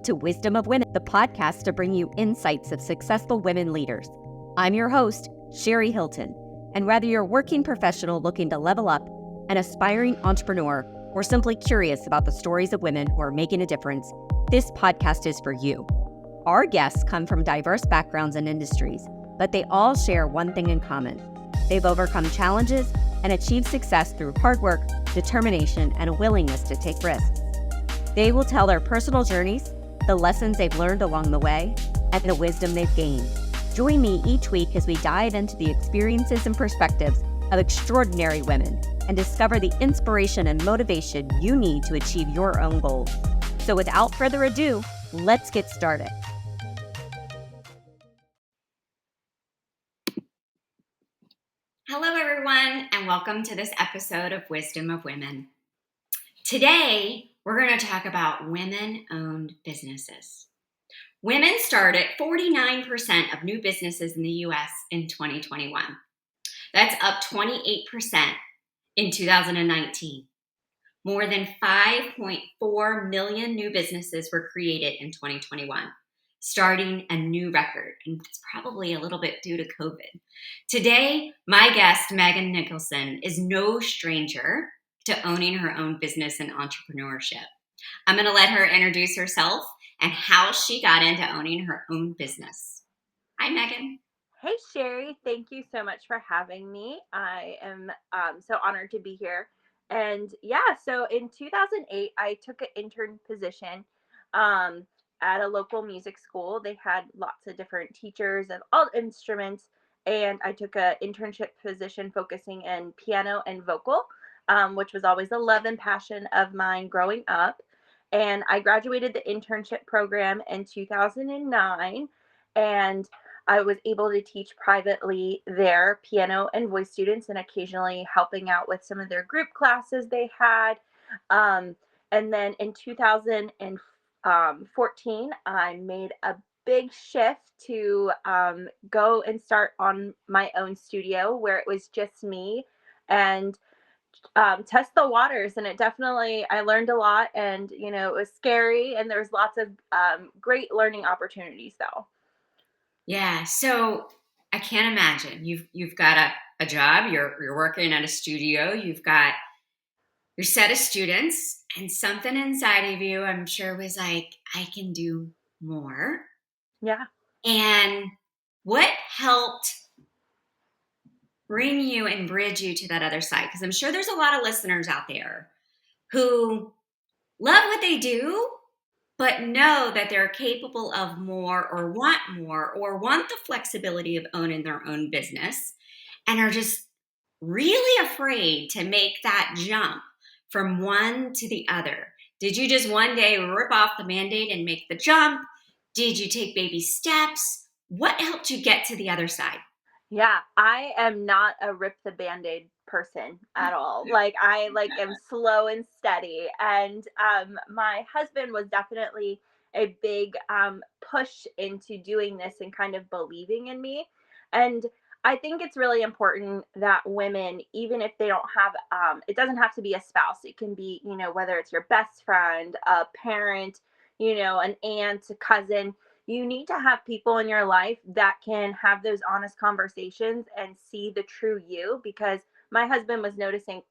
to Wisdom of Women, the podcast to bring you insights of successful women leaders. I'm your host, Sherry Hilton, and whether you're a working professional looking to level up, an aspiring entrepreneur, or simply curious about the stories of women who are making a difference, this podcast is for you. Our guests come from diverse backgrounds and industries, but they all share one thing in common. They've overcome challenges and achieved success through hard work, determination, and a willingness to take risks. They will tell their personal journeys, the lessons they've learned along the way, and the wisdom they've gained. Join me each week as we dive into the experiences and perspectives of extraordinary women and discover the inspiration and motivation you need to achieve your own goals. So without further ado, let's get started. Hello, everyone, and welcome to this episode of Wisdom of Women. Today, we're going to talk about women-owned businesses. Women started 49% of new businesses in the U.S. in 2021. That's up 28% in 2019. More than 5.4 million new businesses were created in 2021, starting a new record, and it's probably a little bit due to COVID. Today, my guest, Meghan Nicholson, is no stranger to owning her own business and entrepreneurship. I'm going to let her introduce herself and how she got into owning her own business. Hi, Meghan. Hey, Sherry. Thank you so much for having me. I am so honored to be here. And yeah, so in 2008, I took an intern position at a local music school. They had lots of different teachers of all instruments. And I took an internship position focusing in piano and vocal, which was always a love and passion of mine growing up. And I graduated the internship program in 2009. And I was able to teach privately their piano and voice students and occasionally helping out with some of their group classes they had. And then in 2014, I made a big shift to go and start on my own studio where it was just me and test the waters. And I learned a lot, and, it was scary, and there was lots of great learning opportunities though. Yeah, so I can't imagine. You've got a job, you're working at a studio, you've got your set of students, and something inside of you, I'm sure, was like, I can do more. Yeah. And what helped bring you and bridge you to that other side? Because I'm sure there's a lot of listeners out there who love what they do, but know that they're capable of more or want the flexibility of owning their own business and are just really afraid to make that jump from one to the other. Did you just one day rip off the Band-Aid and make the jump? Did you take baby steps? What helped you get to the other side? Yeah, I am not a rip the Band-Aid person at all. I am slow and steady. And my husband was definitely a big push into doing this and kind of believing in me. And I think it's really important that women, even if they don't have, it doesn't have to be a spouse. It can be, whether it's your best friend, a parent, an aunt, a cousin. You need to have people in your life that can have those honest conversations and see the true you, because my husband was noticing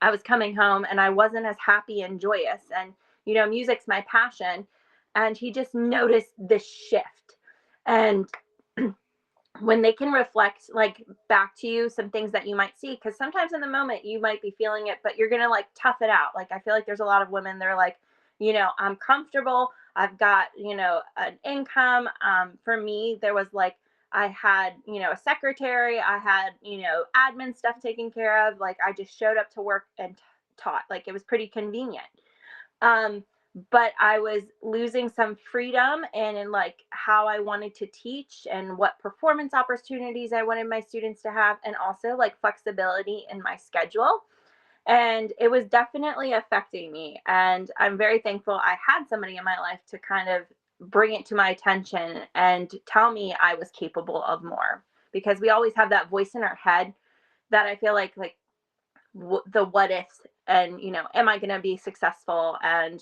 I was coming home and I wasn't as happy and joyous, and music's my passion, and he just noticed this shift. And when they can reflect back to you some things that you might see, because sometimes in the moment you might be feeling it, but you're gonna tough it out. I feel like there's a lot of women, they're like, I'm comfortable, I've got an income. For me, there was I had a secretary, I had admin stuff taken care of. I just showed up to work and taught. It was pretty convenient. But I was losing some freedom and in how I wanted to teach and what performance opportunities I wanted my students to have, and also flexibility in my schedule. And it was definitely affecting me. And I'm very thankful I had somebody in my life to kind of bring it to my attention and tell me I was capable of more, because we always have that voice in our head that I feel the what ifs And, am I going to be successful? And,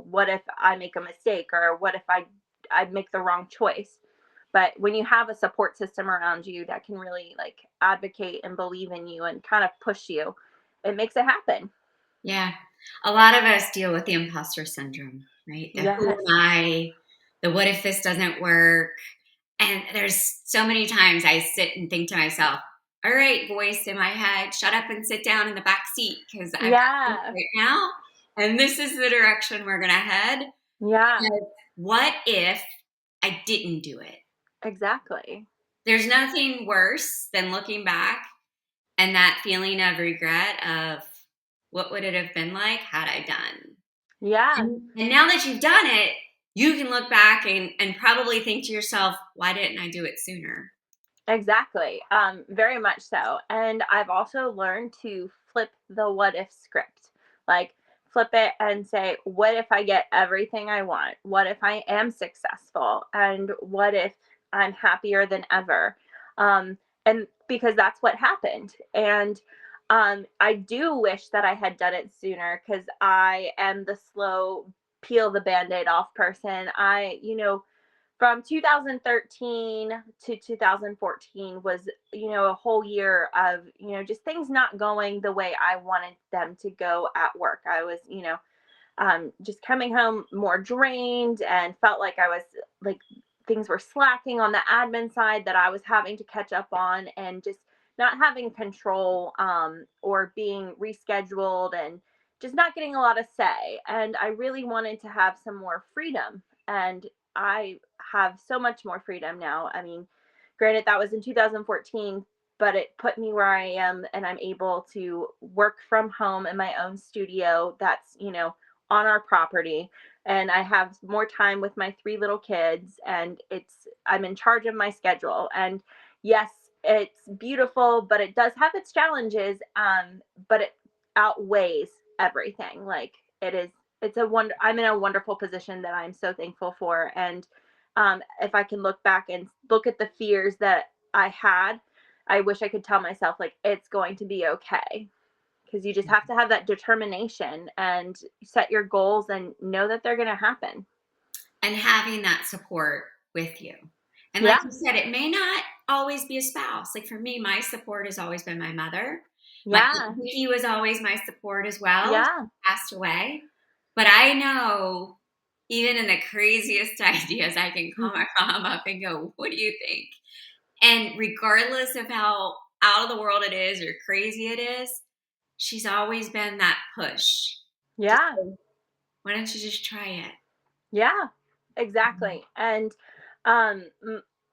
what if I make a mistake, or what if I make the wrong choice? But when you have a support system around you that can really like advocate and believe in you and kind of push you, it makes it happen. Yeah. A lot of us deal with the imposter syndrome, right? The who Yes. am I? The what if this doesn't work? And there's so many times I sit and think to myself, all right, voice in my head, shut up and sit down in the back seat because I've got this Yeah. right now. And this is the direction we're going to head. Yeah. And what if I didn't do it? Exactly. There's nothing worse than looking back and that feeling of regret of what would it have been like had I done? Yeah. And now that you've done it, you can look back and probably think to yourself, why didn't I do it sooner? Exactly. Very much so. And I've also learned to flip the what if script. Like, flip it and say, what if I get everything I want? What if I am successful? And what if I'm happier than ever? And because that's what happened. And I do wish that I had done it sooner, because I am the slow peel the band-aid off person. From 2013 to 2014 was, a whole year of, just things not going the way I wanted them to go at work. I was, just coming home more drained and felt like I was like things were slacking on the admin side that I was having to catch up on, and just not having control, or being rescheduled, and just not getting a lot of say. And I really wanted to have some more freedom. And I have so much more freedom now. I mean, granted, that was in 2014, but it put me where I am, and I'm able to work from home in my own studio that's, on our property. And I have more time with my three little kids, and I'm in charge of my schedule. And yes, it's beautiful, but it does have its challenges. But it outweighs everything. Like, I'm in a wonderful position that I'm so thankful for. And if I can look back and look at the fears that I had, I wish I could tell myself, like, it's going to be okay, because you just have to have that determination and set your goals and know that they're going to happen. And having that support with you. And like Yeah. you said, it may not always be a spouse. Like for me, my support has always been my mother. My Yeah. Aunt Vicky was always my support as well. Yeah. She passed away. But I know even in the craziest ideas, I can call my mom up and go, what do you think? And regardless of how out of the world it is or crazy it is, she's always been that push. Just Yeah. say, why don't you just try it? Yeah, exactly. And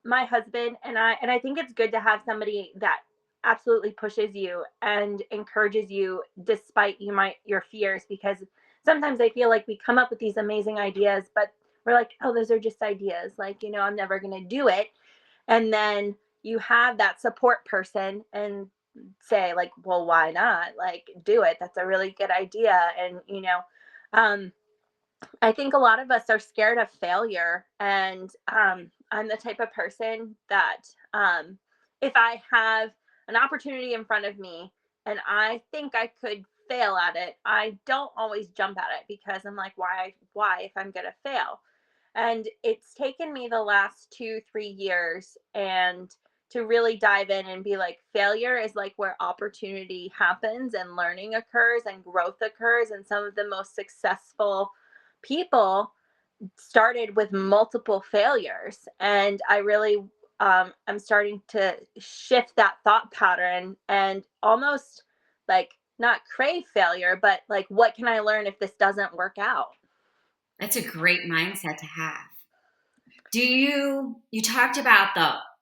my husband and I think it's good to have somebody that absolutely pushes you and encourages you despite your fears, because sometimes I feel like we come up with these amazing ideas, but we're like, oh, those are just ideas. Like, I'm never going to do it. And then you have that support person and say, like, well, why not? Like, do it. That's a really good idea. And, um, I think a lot of us are scared of failure. And I'm the type of person that, if I have an opportunity in front of me and I think I could fail at it, I don't always jump at it, because I'm like, why, if I'm going to fail? And it's taken me the last 2-3 years and to really dive in and be like, failure is like where opportunity happens and learning occurs and growth occurs. And some of the most successful people started with multiple failures. And I really, I'm starting to shift that thought pattern and almost like not crave failure, but like, what can I learn if this doesn't work out? That's a great mindset to have. You talked about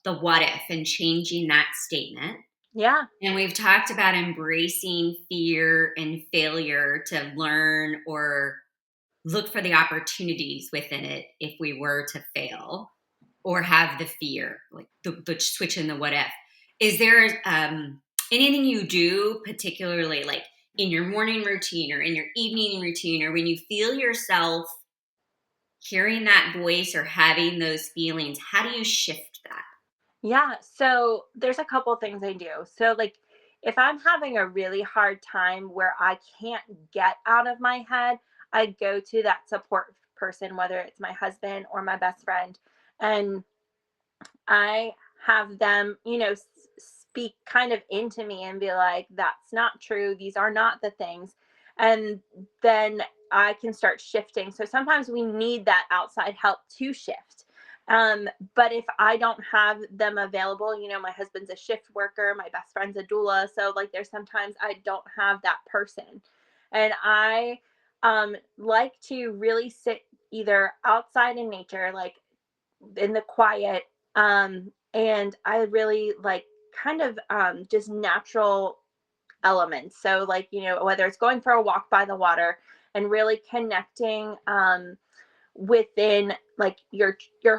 the what if and changing that statement. Yeah. And we've talked about embracing fear and failure to learn or look for the opportunities within it if we were to fail or have the fear, like the switch in the what if. Is there anything you do, particularly like in your morning routine or in your evening routine, or when you feel yourself hearing that voice or having those feelings, how do you shift that? Yeah. So there's a couple things I do. So, like, if I'm having a really hard time where I can't get out of my head, I go to that support person, whether it's my husband or my best friend, and I have them, speak kind of into me and be like, that's not true. These are not the things. And then I can start shifting. So sometimes we need that outside help to shift. But if I don't have them available, my husband's a shift worker, my best friend's a doula. So like there's sometimes I don't have that person. And I like to really sit either outside in nature, like in the quiet. And I really like kind of just natural elements. So like, whether it's going for a walk by the water and really connecting within like your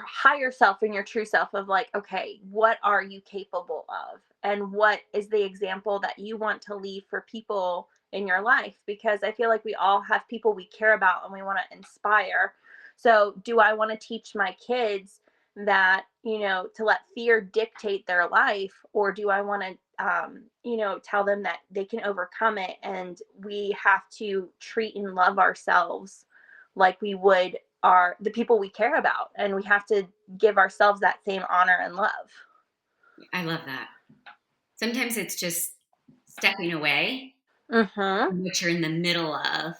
higher self and your true self of like, okay, what are you capable of, and what is the example that you want to leave for people in your life? Because I feel like we all have people we care about and we want to inspire. So do I want to teach my kids that, to let fear dictate their life, or do I want to tell them that they can overcome it, and we have to treat and love ourselves like we would the people we care about, and we have to give ourselves that same honor and love. I love that. Sometimes it's just stepping away Mhm. from what you're in the middle of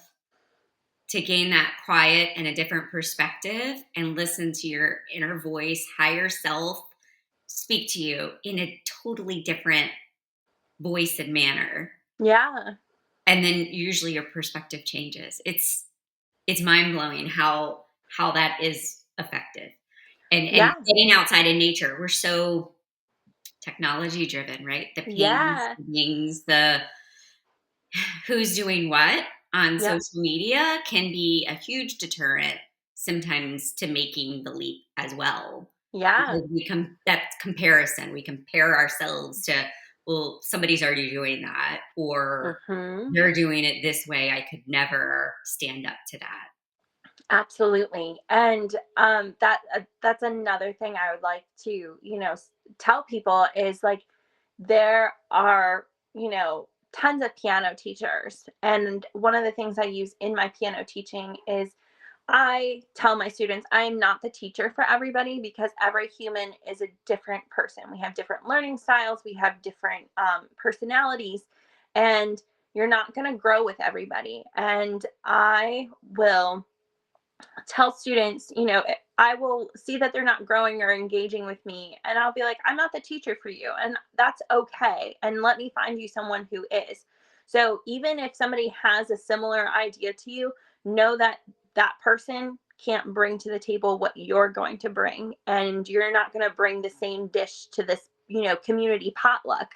to gain that quiet and a different perspective and listen to your inner voice, higher self speak to you in a totally different voice and manner. Yeah. And then usually your perspective changes. It's mind-blowing how that is effective. And Yeah. getting outside in nature, we're so technology driven, right? The pings, Yeah. the dings, the who's doing what on Yep. social media can be a huge deterrent sometimes to making the leap as well. Yeah. Because that's comparison. We compare ourselves to, well, somebody's already doing that, or Mhm. they're doing it this way. I could never stand up to that. Absolutely. And that's another thing I would like to, tell people is like there are, tons of piano teachers. And one of the things I use in my piano teaching is I tell my students I am not the teacher for everybody, because every human is a different person. We have different learning styles, we have different personalities, and you're not going to grow with everybody. And I will tell students, I will see that they're not growing or engaging with me, and I'll be like, I'm not the teacher for you, and that's okay. And let me find you someone who is. So even if somebody has a similar idea to you, know that that person can't bring to the table what you're going to bring, and you're not going to bring the same dish to this, community potluck.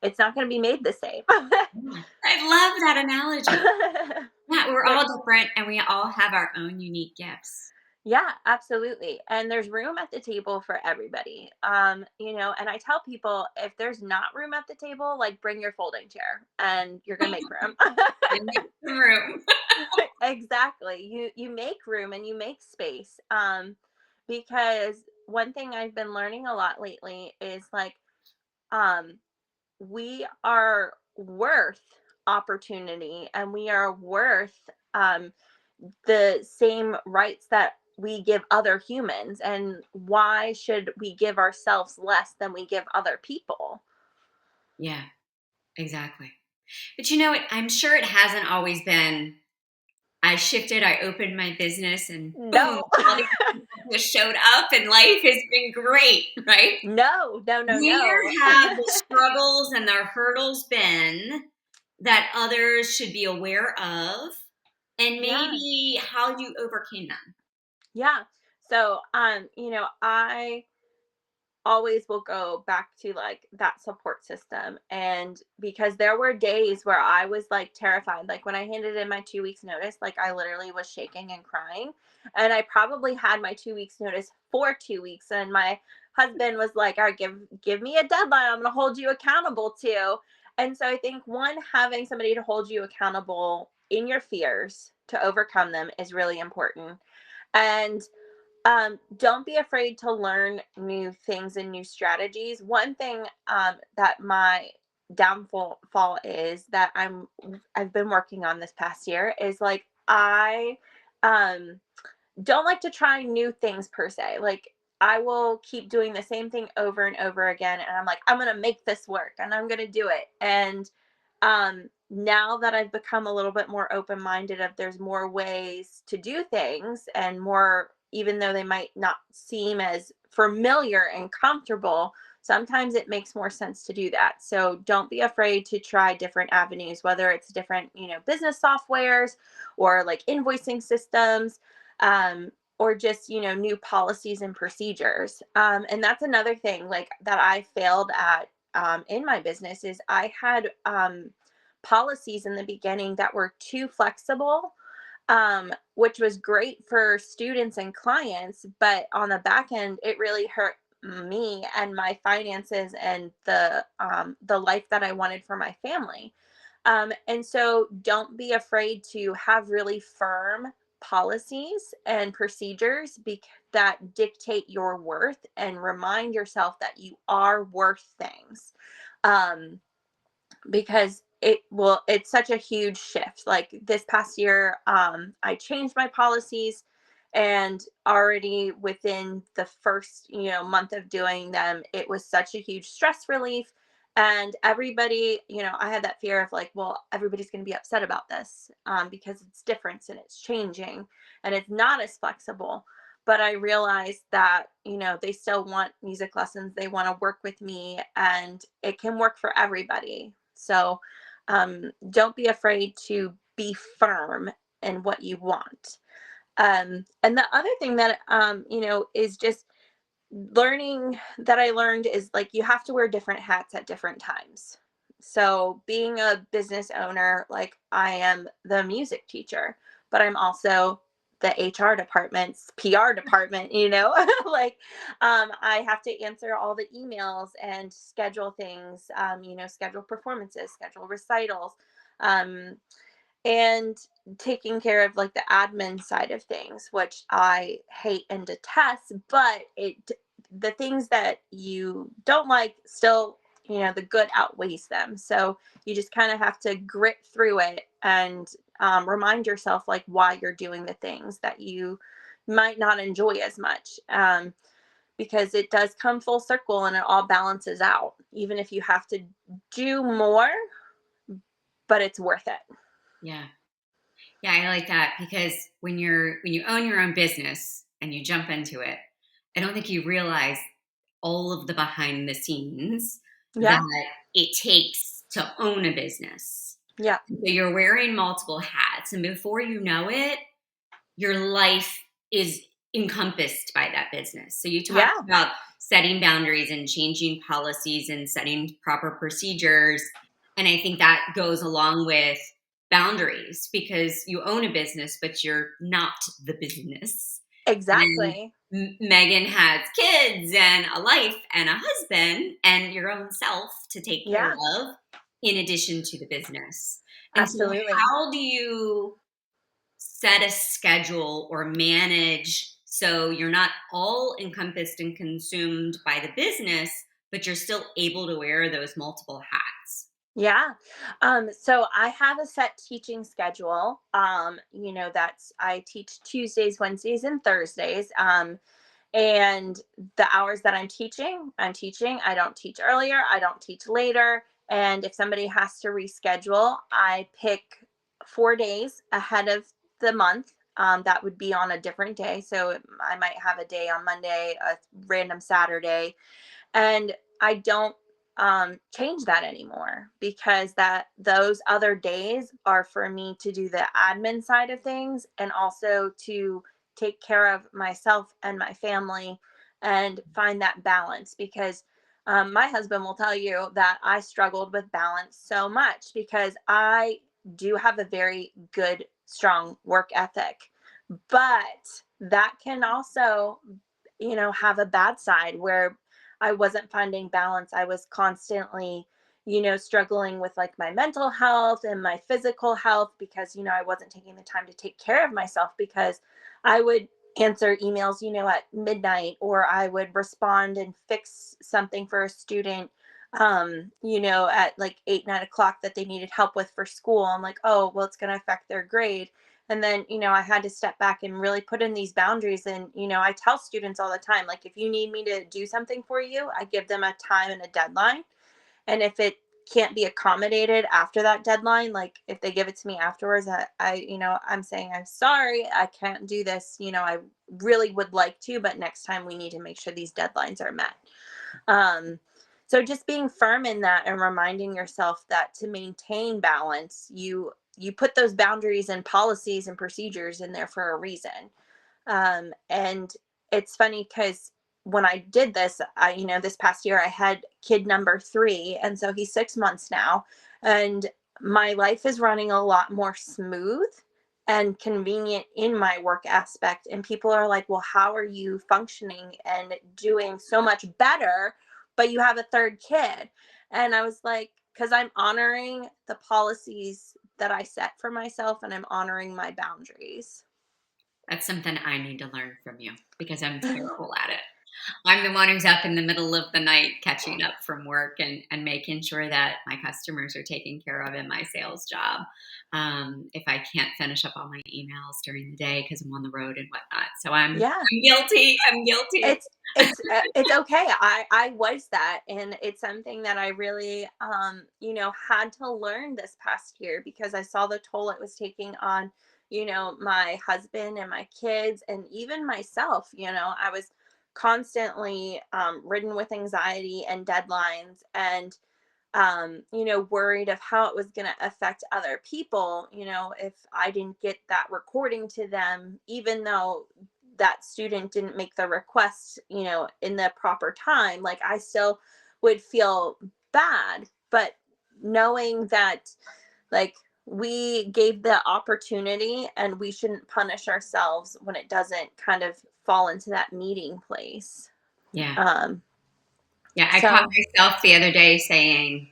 It's not going to be made the same. Yeah. I love that analogy. Yeah, we're There, all different and we all have our own unique gifts. Yeah, absolutely. And there's room at the table for everybody. And I tell people if there's not room at the table, like bring your folding chair and you're gonna make room. And make some room. Exactly. You make room and you make space. Because one thing I've been learning a lot lately is like um we are worth opportunity, and we are worth the same rights that we give other humans. And why should we give ourselves less than we give other people? Yeah, exactly. But you know what? I'm sure it hasn't always been. I shifted, I opened my business, and boom, No. all these people just showed up, and life has been great, right? No, no, no, Where no. have the struggles and the hurdles been that others should be aware of, and Yeah. maybe how you overcame them? Yeah. So I always will go back to like that support system. And because there were days where I was like terrified, like when I handed in my 2 weeks notice, like I literally was shaking and crying. And I probably had my 2 weeks notice for 2 weeks, and my husband was like, all right, give me a deadline, I'm going to hold you accountable to. And so I think one, having somebody to hold you accountable in your fears to overcome them is really important. And don't be afraid to learn new things and new strategies. One thing that my downfall is that I've been working on this past year is like I um don't like to try new things per se. Like I will keep doing the same thing over and over again and I'm like I'm going to make this work and I'm going to do it. And now that I've become a little bit more open-minded of there's more ways to do things and more, even though they might not seem as familiar and comfortable, sometimes it makes more sense to do that. So don't be afraid to try different avenues, whether it's different, business softwares or like invoicing systems, or just, new policies and procedures. And that's another thing like that I failed at in my business is I had policies in the beginning that were too flexible, which was great for students and clients, but on the back end, it really hurt me and my finances and the life that I wanted for my family. And so don't be afraid to have really firm policies and procedures that dictate your worth and remind yourself that you are worth things. Um, because it's such a huge shift. Like this past year, I changed my policies, and already within the first month of doing them, it was such a huge stress relief. And everybody, I had that fear of like, well, everybody's going to be upset about this, because it's different and it's changing and it's not as flexible. But I realized that, they still want music lessons. They want to work with me and it can work for everybody. So don't be afraid to be firm in what you want. And the other thing that, is just learning that I learned is like you have to wear different hats at different times. So being a business owner, like I am the music teacher, but I'm also the HR department's PR department, like I have to answer all the emails and schedule things, schedule performances, schedule recitals, um, and taking care of like the admin side of things, which I hate and detest, but the things that you don't like still, the good outweighs them. So you just kind of have to grit through it and remind yourself like why you're doing the things that you might not enjoy as much. Because it does come full circle and it all balances out, even if you have to do more, but it's worth it. Yeah. Yeah, I like that because when you own your own business and you jump into it, I don't think you realize all of the behind the scenes Yeah. that it takes to own a business. Yeah. So you're wearing multiple hats, and before you know it, your life is encompassed by that business. So you talked Yeah. about setting boundaries and changing policies and setting proper procedures. And I think that goes along with boundaries because you own a business, but you're not the business. And Exactly. Megan has kids and a life and a husband and your own self to take care Yeah, of in addition to the business. And so, absolutely. how do you set a schedule or manage so you're not all encompassed and consumed by the business, but you're still able to wear those multiple hats? Yeah. So I have a set teaching schedule. That's I teach Tuesdays, Wednesdays, and Thursdays. And the hours that I'm teaching. I don't teach earlier, I don't teach later. And if somebody has to reschedule, I pick 4 days ahead of the month. That would be on a different day. So I might have a day on Monday, a random Saturday, and I don't change that anymore because that those other days are for me to do the admin side of things and also to take care of myself and my family and find that balance because my husband will tell you that I struggled with balance so much because I do have a very good strong work ethic, but that can also have a bad side where I wasn't finding balance. I was constantly, struggling with like my mental health and my physical health because, I wasn't taking the time to take care of myself because I would answer emails, at midnight, or I would respond and fix something for a student at like 8, 9 o'clock that they needed help with for school. I'm like, oh, well, it's going to affect their grade. And then, I had to step back and really put in these boundaries. And, I tell students all the time, like, if you need me to do something for you, I give them a time and a deadline. And if it can't be accommodated after that deadline, like if they give it to me afterwards, I'm saying, I'm sorry, I can't do this. I really would like to, but next time we need to make sure these deadlines are met. So just being firm in that and reminding yourself that to maintain balance, you put those boundaries and policies and procedures in there for a reason. And it's funny because when I did this, this past year, I had kid number 3. And so he's 6 months now. And my life is running a lot more smooth and convenient in my work aspect. And people are like, well, how are you functioning and doing so much better, but you have a third kid? And I was like, because I'm honoring the policies that I set for myself and I'm honoring my boundaries. That's something I need to learn from you because I'm terrible at it. I'm the one who's up in the middle of the night catching up from work and making sure that my customers are taken care of in my sales job. If I can't finish up all my emails during the day because I'm on the road and whatnot. So Yeah. I'm guilty. I'm guilty. It's okay. I was that, and it's something that I really had to learn this past year because I saw the toll it was taking on my husband and my kids and even myself. I was constantly ridden with anxiety and deadlines and worried of how it was going to affect other people, if I didn't get that recording to them, even though that student didn't make the request, in the proper time, like I still would feel bad. But knowing that, like, we gave the opportunity and we shouldn't punish ourselves when it doesn't kind of fall into that meeting place. Yeah. Um, Yeah. I caught so myself the other day saying,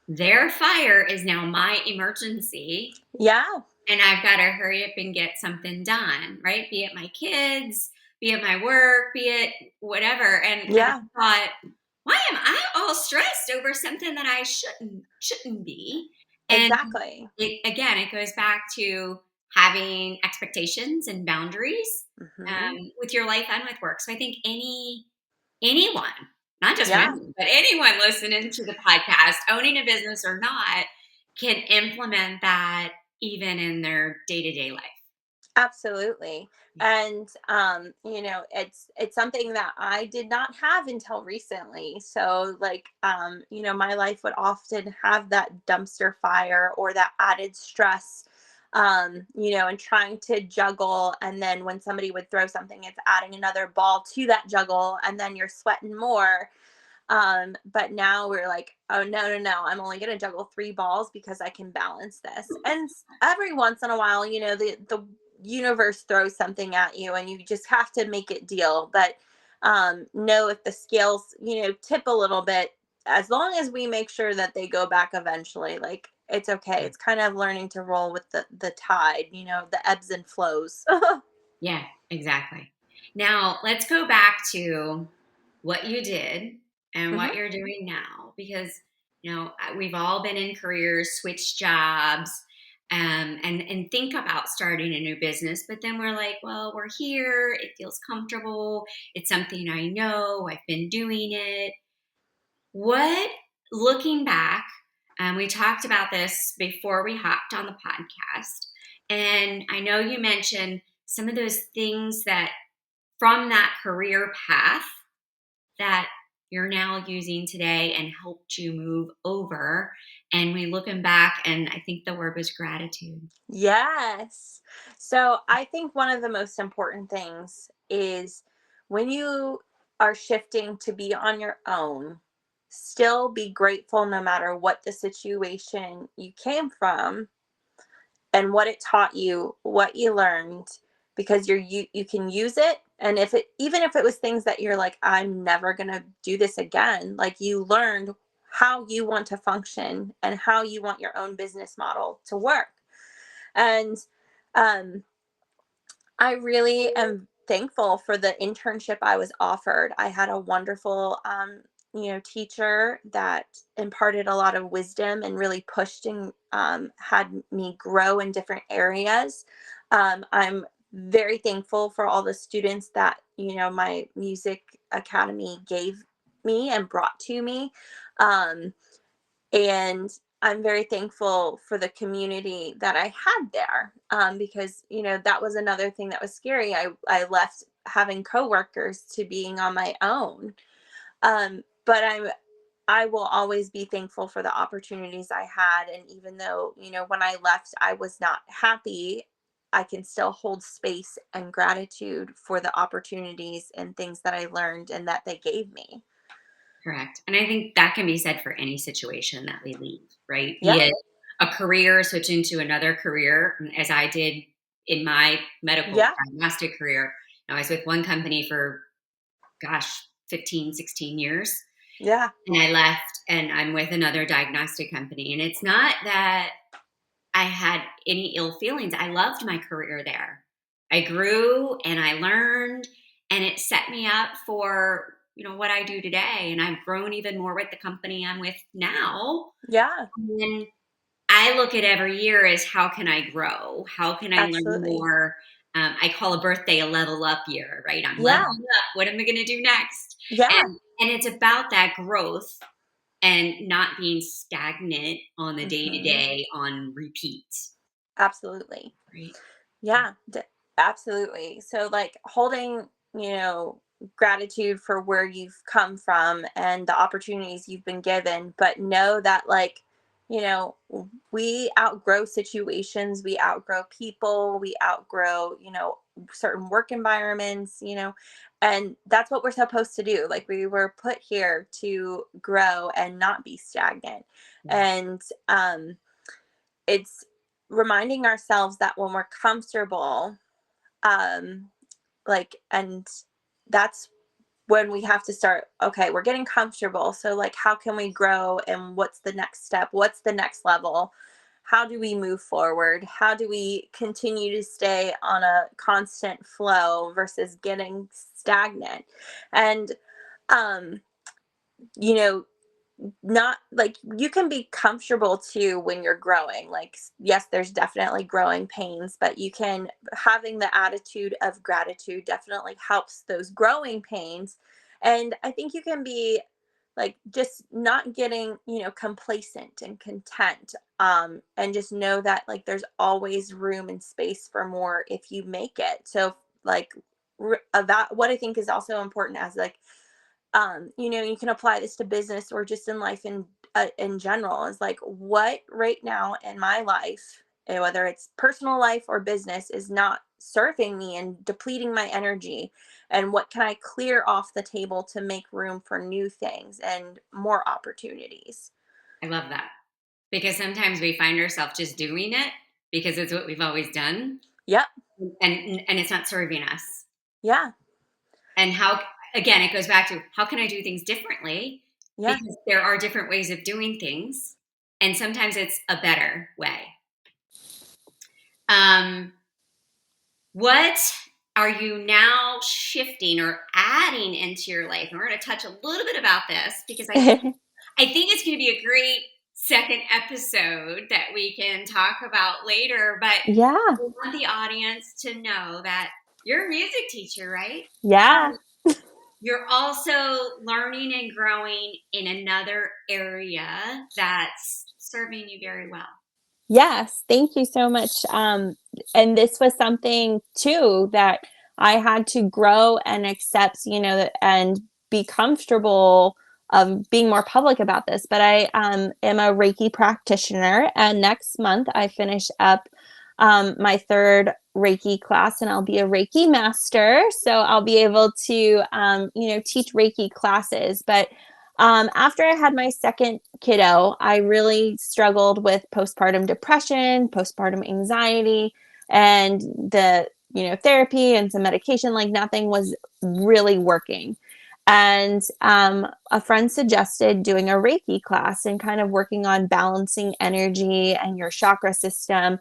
their fire is now my emergency. yeah, And I've got to hurry up and get something done, right? Be it my kids, be it my work, be it whatever. And I yeah, thought, why am I all stressed over something that I shouldn't be? And exactly. it goes back to having expectations and boundaries Hmm. with your life and with work. So I think anyone, not just Yeah, women, but anyone listening to the podcast, owning a business or not, can implement that even in their day-to-day life. absolutely. Yeah. And it's something that I did not have until recently. So like my life would often have that dumpster fire or that added stress, and trying to juggle. And then when somebody would throw something, it's adding another ball to that juggle, and then you're sweating more. But now we're like, oh, no, no, no, I'm only going to juggle 3 balls because I can balance this. And every once in a while, the universe throws something at you and you just have to make it deal. But know if the scales, tip a little bit, as long as we make sure that they go back eventually, like it's okay. It's kind of learning to roll with the tide, the ebbs and flows. Yeah, exactly. Now, let's go back to what you did and Hmm. what you're doing now because we've all been in careers, switched jobs, and think about starting a new business, but then we're like, well, we're here, it feels comfortable, it's something I know, I've been doing it. What, looking back, we talked about this before we hopped on the podcast, and I know you mentioned some of those things that from that career path that you're now using today and helped you move over. And we looking back, and I think the word was gratitude. Yes. So I think one of the most important things is when you are shifting to be on your own, still be grateful no matter what the situation you came from and what it taught you, what you learned, because you can use it. And if it, even if it was things that you're like, I'm never going to do this again, like you learned how you want to function and how you want your own business model to work. And um, I really am thankful for the internship I was offered. I had a wonderful teacher that imparted a lot of wisdom and really pushed and had me grow in different areas. I'm very thankful for all the students that my music academy gave me and brought to me. Um, and I'm very thankful for the community that I had there, because that was another thing that was scary. I left having coworkers to being on my own. But I will always be thankful for the opportunities I had, and even though when I left I was not happy, I can still hold space and gratitude for the opportunities and things that I learned and that they gave me. Correct. And I think that can be said for any situation that we leave, right? Be Yeah. it a career, switching to another career, as I did in my medical Yeah. diagnostic career. I was with one company for, gosh, 15, 16 years. Yeah. And I left and I'm with another diagnostic company. And it's not that I had any ill feelings. I loved my career there. I grew and I learned, and it set me up for, what I do today. And I've grown even more with the company I'm with now. Yeah. And I look at every year as, how can I grow? How can I learn Absolutely. more? I call a birthday a level up year, right? I'm Yeah. leveling up. What am I going to do next? Yeah. And it's about that growth and not being stagnant on the day to Hmm. day on repeat, Absolutely. right? Yeah, absolutely. So, like, holding, gratitude for where you've come from and the opportunities you've been given, but know that, like, you know, we outgrow situations, we outgrow people, we outgrow, certain work environments, and that's what we're supposed to do. Like, we were put here to grow and not be stagnant. Yeah. And, it's reminding ourselves that when we're comfortable, um and that's when we have to start, okay, we're getting comfortable, so like how can we grow, and what's the next step, what's the next level, how do we move forward, how do we continue to stay on a constant flow versus getting stagnant. And um you know not like, you can be comfortable too when you're growing. Like, yes, there's definitely growing pains, but you can, having the attitude of gratitude definitely helps those growing pains. And I think you can be like, just not getting complacent and content, and just know that, like, there's always room and space for more if you make it. So, like, about what I think is also important as, like, you can apply this to business or just in life in general, is like, what right now in my life, whether it's personal life or business, is not serving me and depleting my energy, and what can I clear off the table to make room for new things and more opportunities. I love that, because sometimes we find ourselves just doing it because it's what we've always done, Yep. and it's not serving us. Yeah. And how, again, it goes back to, how can I do things differently? Yeah. Because there are different ways of doing things, and sometimes it's a better way. Um, what are you now shifting or adding into your life? And we're going to touch a little bit about this, because I think it's going to be a great second episode that we can talk about later. But Yeah. we want the audience to know that you're a music teacher, right? Yeah. You're also learning and growing in another area that's serving you very well. Yes, thank you so much. And this was something too that I had to grow and accept, and be comfortable of being more public about this. But I am a Reiki practitioner, and next month I finish up my third Reiki class, and I'll be a Reiki master. So I'll be able to, teach Reiki classes. But after I had my second kiddo, I really struggled with postpartum depression, postpartum anxiety, and the, therapy and some medication, like nothing was really working. And a friend suggested doing a Reiki class and kind of working on balancing energy and your chakra system.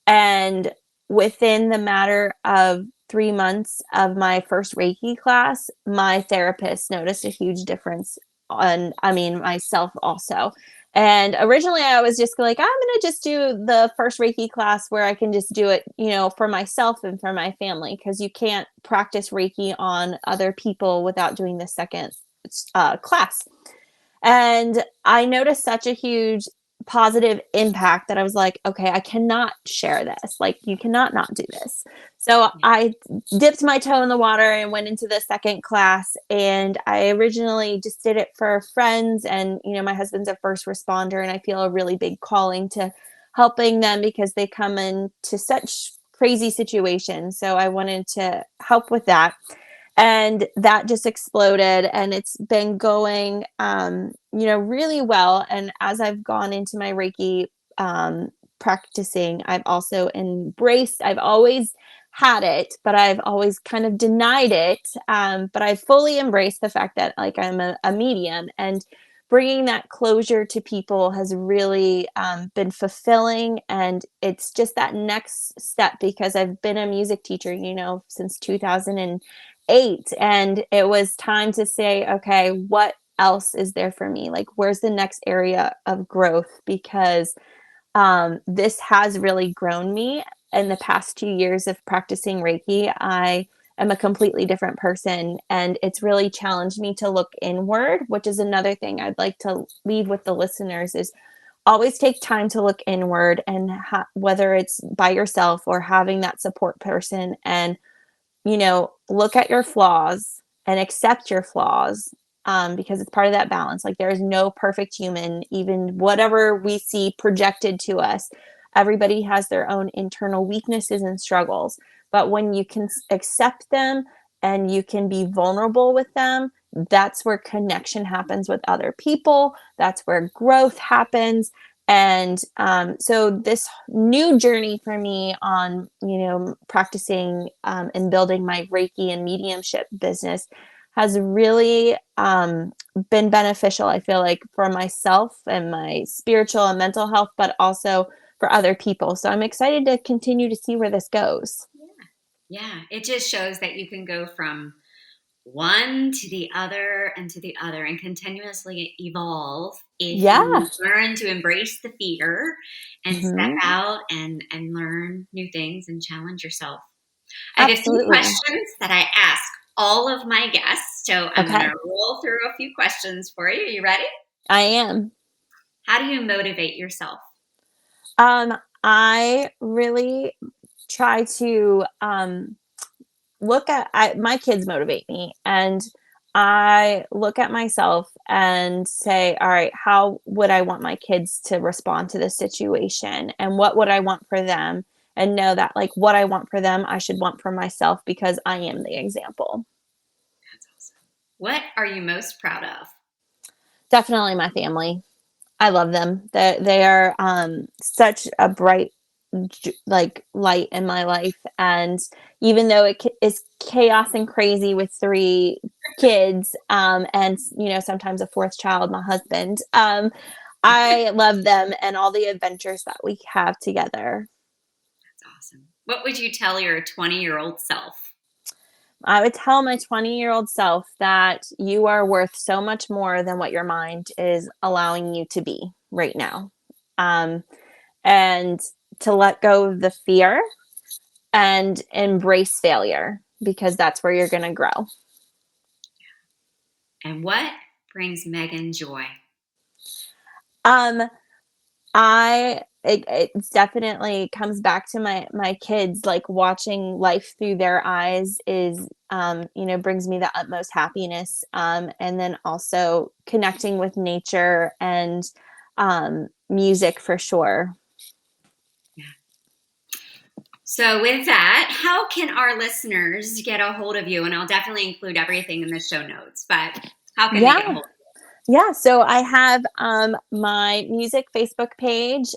And within the matter of 3 months of my first Reiki class, my therapist noticed a huge difference myself also. And originally I was just like, I'm going to just do the first Reiki class where I can just do it, for myself and for my family, because you can't practice Reiki on other people without doing the second class. And I noticed such a huge positive impact that I was like, okay, I cannot share this. Like, you cannot not do this. So Yeah. I dipped my toe in the water and went into the second class. And I originally just did it for friends. And, my husband's a first responder, and I feel a really big calling to helping them because they come into such crazy situations. So I wanted to help with that. And that just exploded, and it's been going, really well. And as I've gone into my Reiki practicing, I've also embraced, I've always had it, but I've always kind of denied it. But I've fully embraced the fact that, like, I'm a medium, and bringing that closure to people has really been fulfilling. And it's just that next step, because I've been a music teacher, since 2008, and it was time to say, okay, what else is there for me? Like, where's the next area of growth? Because this has really grown me in the past 2 years of practicing Reiki. I am a completely different person, and it's really challenged me to look inward, which is another thing I'd like to leave with the listeners is always take time to look inward, and whether it's by yourself or having that support person, and look at your flaws and accept your flaws, because it's part of that balance. Like, there is no perfect human, even whatever we see projected to us. Everybody has their own internal weaknesses and struggles. But when you can accept them and you can be vulnerable with them, that's where connection happens with other people. That's where growth happens. And so this new journey for me on, practicing and building my Reiki and mediumship business has really been beneficial, I feel like, for myself and my spiritual and mental health, but also for other people. So I'm excited to continue to see where this goes. Yeah. It just shows that you can go from one to the other and to the other and continuously evolve if Yeah. you learn to embrace the fear and step Hmm. out and learn new things and challenge yourself. I have a few Absolutely. questions that I ask all of my guests. So I'm going Okay. to roll through a few questions for you. Are you ready? I am. How do you motivate yourself? I really try to look at my kids motivate me, and I look at myself and say, all right, how would I want my kids to respond to this situation, and what would I want for them, and know that, like, what I want for them I should want for myself, because I am the example. That's awesome. What are you most proud of? Definitely my family. I love them. They are such a bright, like, light in my life. And even though it is chaos and crazy with three kids, and sometimes a fourth child, my husband, I love them and all the adventures that we have together. That's awesome. What would you tell your 20-year-old self? I would tell my 20-year-old self that you are worth so much more than what your mind is allowing you to be right now. Um, and to let go of the fear and embrace failure, because that's where you're going to grow. And what brings Megan joy? Um, it definitely comes back to my kids. Like, watching life through their eyes is, brings me the utmost happiness. And then also connecting with nature and music, for sure. Yeah. So, with that, how can our listeners get a hold of you? And I'll definitely include everything in the show notes, but how can they get a Yeah. hold of Yeah, so I have my music Facebook page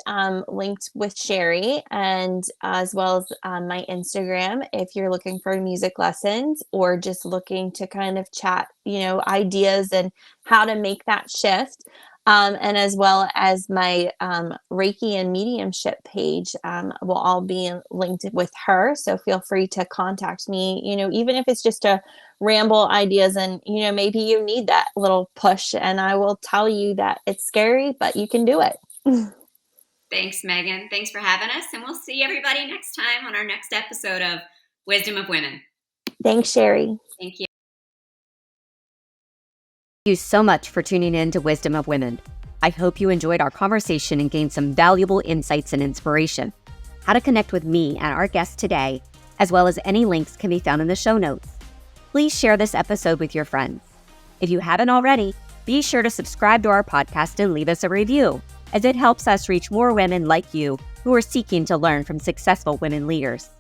linked with Sherry, and as well as my Instagram if you're looking for music lessons or just looking to kind of chat, ideas and how to make that shift. And as well as my Reiki and mediumship page will all be linked with her. So feel free to contact me, even if it's just a ramble ideas, and maybe you need that little push, and I will tell you that it's scary, but you can do it. Thanks, Megan. Thanks for having us, and we'll see everybody next time on our next episode of Wisdom of Women. Thanks, Sherry. Thank you. Thank you so much for tuning in to Wisdom of Women. I hope you enjoyed our conversation and gained some valuable insights and inspiration. How to connect with me and our guest today, as well as any links, can be found in the show notes. Please share this episode with your friends. If you haven't already, be sure to subscribe to our podcast and leave us a review, as it helps us reach more women like you who are seeking to learn from successful women leaders.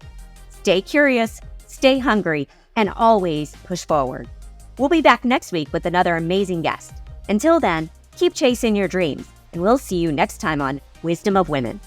Stay curious, stay hungry, and always push forward. We'll be back next week with another amazing guest. Until then, keep chasing your dreams, and we'll see you next time on Wisdom of Women.